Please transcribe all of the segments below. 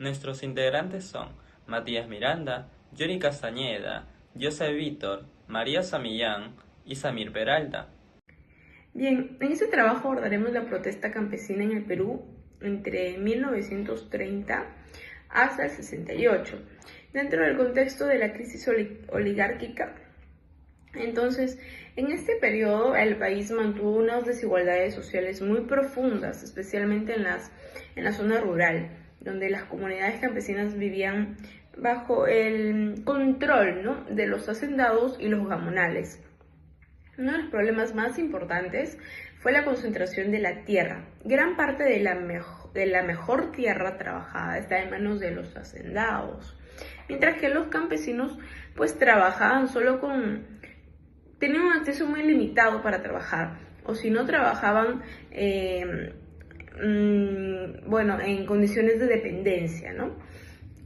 Nuestros integrantes son Matías Miranda, Yuri Castañeda, José Vítor, María Samillán y Samir Peralta. Bien, en este trabajo abordaremos la protesta campesina en el Perú entre 1930 hasta el 68, dentro del contexto de la crisis oligárquica. Entonces, en este periodo el país mantuvo unas desigualdades sociales muy profundas, especialmente en la zona rural, donde las comunidades campesinas vivían bajo el control, ¿no?, de los hacendados y los gamonales. Uno de los problemas más importantes fue la concentración de la tierra. Gran parte de la mejor tierra trabajada está en manos de los hacendados, mientras que los campesinos pues trabajaban tenían un acceso muy limitado para trabajar, o si no trabajaban en condiciones de dependencia, ¿no?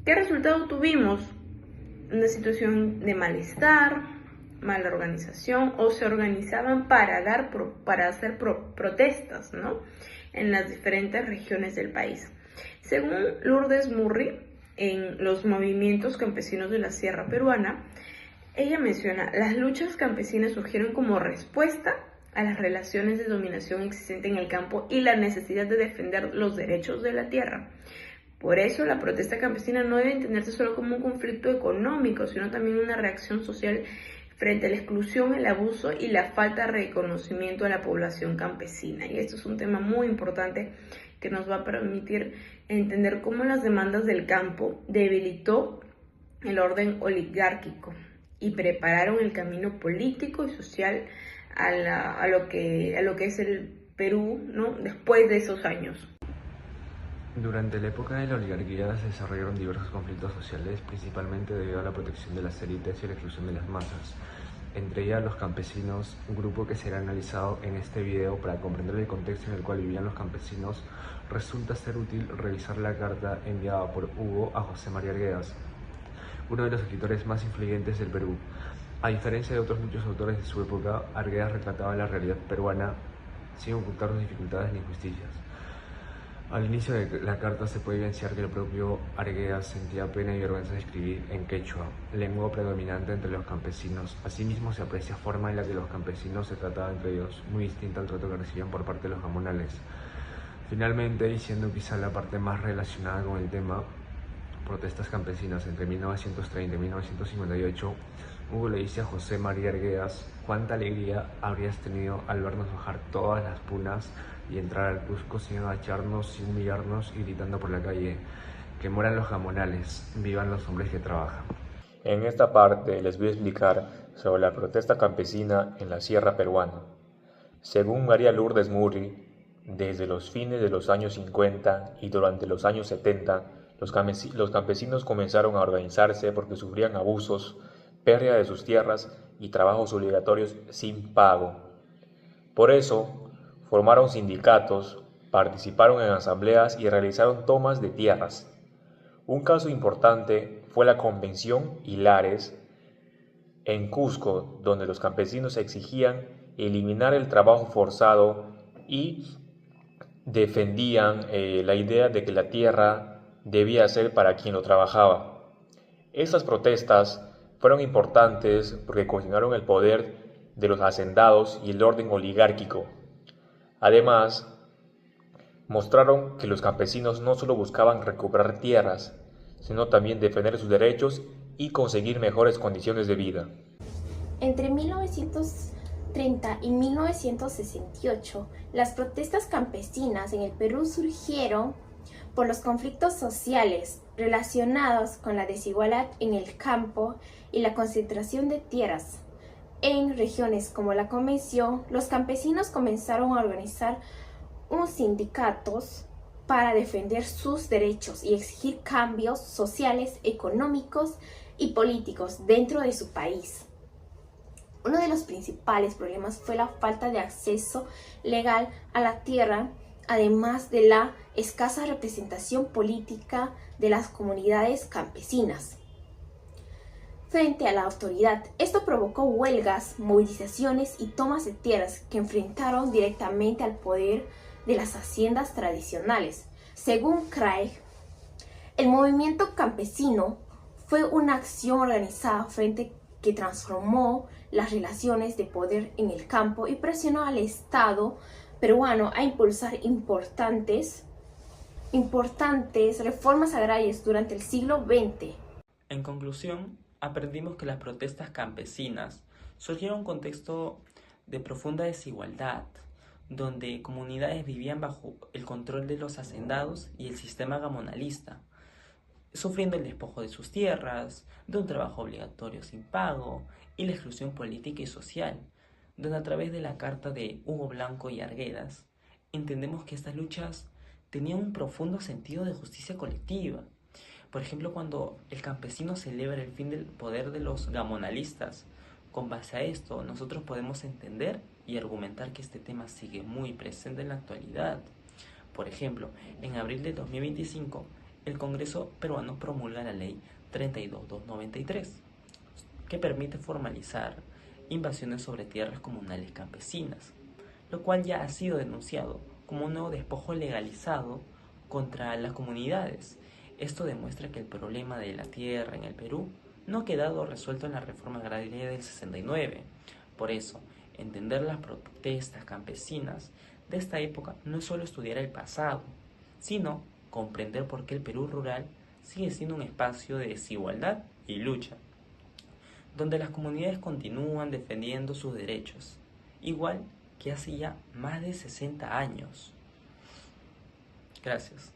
¿Qué resultado tuvimos? Una situación de malestar, mala organización, o se organizaban para hacer protestas, ¿no?, en las diferentes regiones del país. Según Lourdes Murri, en Los movimientos campesinos de la Sierra Peruana, ella menciona: las luchas campesinas surgieron como respuesta a las relaciones de dominación existentes en el campo y la necesidad de defender los derechos de la tierra. Por eso la protesta campesina no debe entenderse solo como un conflicto económico, sino también una reacción social frente a la exclusión, el abuso y la falta de reconocimiento a la población campesina. Y esto es un tema muy importante que nos va a permitir entender cómo las demandas del campo debilitó el orden oligárquico y prepararon el camino político y social a lo que es el Perú, ¿no?, después de esos años. Durante la época de la oligarquía se desarrollaron diversos conflictos sociales, principalmente debido a la protección de las élites y la exclusión de las masas. Entre ellas los campesinos, un grupo que será analizado en este video para comprender el contexto en el cual vivían los campesinos. Resulta ser útil revisar la carta enviada por Hugo a José María Arguedas, uno de los escritores más influyentes del Perú. A diferencia de otros muchos autores de su época, Arguedas retrataba la realidad peruana sin ocultar sus dificultades ni injusticias. Al inicio de la carta se puede evidenciar que el propio Arguedas sentía pena y vergüenza de escribir en quechua, lengua predominante entre los campesinos. Asimismo, se aprecia forma en la que los campesinos se trataban entre ellos, muy distinta al trato que recibían por parte de los gamonales. Finalmente, y siendo quizá la parte más relacionada con el tema, protestas campesinas entre 1930 y 1958, Hugo le dice a José María Arguedas: cuánta alegría habrías tenido al vernos bajar todas las punas y entrar al Cusco sin agacharnos, sin humillarnos y gritando por la calle: que mueran los gamonales, vivan los hombres que trabajan. En esta parte les voy a explicar sobre la protesta campesina en la Sierra Peruana. Según María Lourdes Murri, desde los fines de los años 50 y durante los años 70, los campesinos comenzaron a organizarse porque sufrían abusos, pérdida de sus tierras y trabajos obligatorios sin pago. Por eso, formaron sindicatos, participaron en asambleas y realizaron tomas de tierras. Un caso importante fue la Convención Hilares en Cusco, donde los campesinos exigían eliminar el trabajo forzado y defendían la idea de que la tierra debía ser para quien lo trabajaba. Estas protestas fueron importantes porque cuestionaron el poder de los hacendados y el orden oligárquico. Además, mostraron que los campesinos no solo buscaban recuperar tierras, sino también defender sus derechos y conseguir mejores condiciones de vida. Entre 1930 y 1968, las protestas campesinas en el Perú surgieron por los conflictos sociales relacionados con la desigualdad en el campo y la concentración de tierras. En regiones como la Convención, los campesinos comenzaron a organizar unos sindicatos para defender sus derechos y exigir cambios sociales, económicos y políticos dentro de su país. Uno de los principales problemas fue la falta de acceso legal a la tierra, además de la escasa representación política de las comunidades campesinas frente a la autoridad. Esto provocó huelgas, movilizaciones y tomas de tierras que enfrentaron directamente al poder de las haciendas tradicionales. Según Craig, El movimiento campesino fue una acción organizada frente que transformó las relaciones de poder en el campo y presionó al Estado peruano a impulsar importantes reformas agrarias durante el siglo XX. En conclusión, aprendimos que las protestas campesinas surgieron en un contexto de profunda desigualdad, donde comunidades vivían bajo el control de los hacendados y el sistema gamonalista, sufriendo el despojo de sus tierras, de un trabajo obligatorio sin pago y la exclusión política y social, donde a través de la carta de Hugo Blanco y Arguedas entendemos que estas luchas tenían un profundo sentido de justicia colectiva. Por ejemplo, cuando el campesino celebra el fin del poder de los gamonalistas, con base a esto nosotros podemos entender y argumentar que este tema sigue muy presente en la actualidad. Por ejemplo, en abril de 2025, el Congreso peruano promulga la Ley 32.293, que permite formalizar invasiones sobre tierras comunales campesinas, lo cual ya ha sido denunciado como un nuevo despojo legalizado contra las comunidades. Esto demuestra que el problema de la tierra en el Perú no ha quedado resuelto en la reforma agraria del 69. Por eso, entender las protestas campesinas de esta época no es solo estudiar el pasado, sino comprender por qué el Perú rural sigue siendo un espacio de desigualdad y lucha, donde las comunidades continúan defendiendo sus derechos, igual que hace ya más de 60 años. Gracias.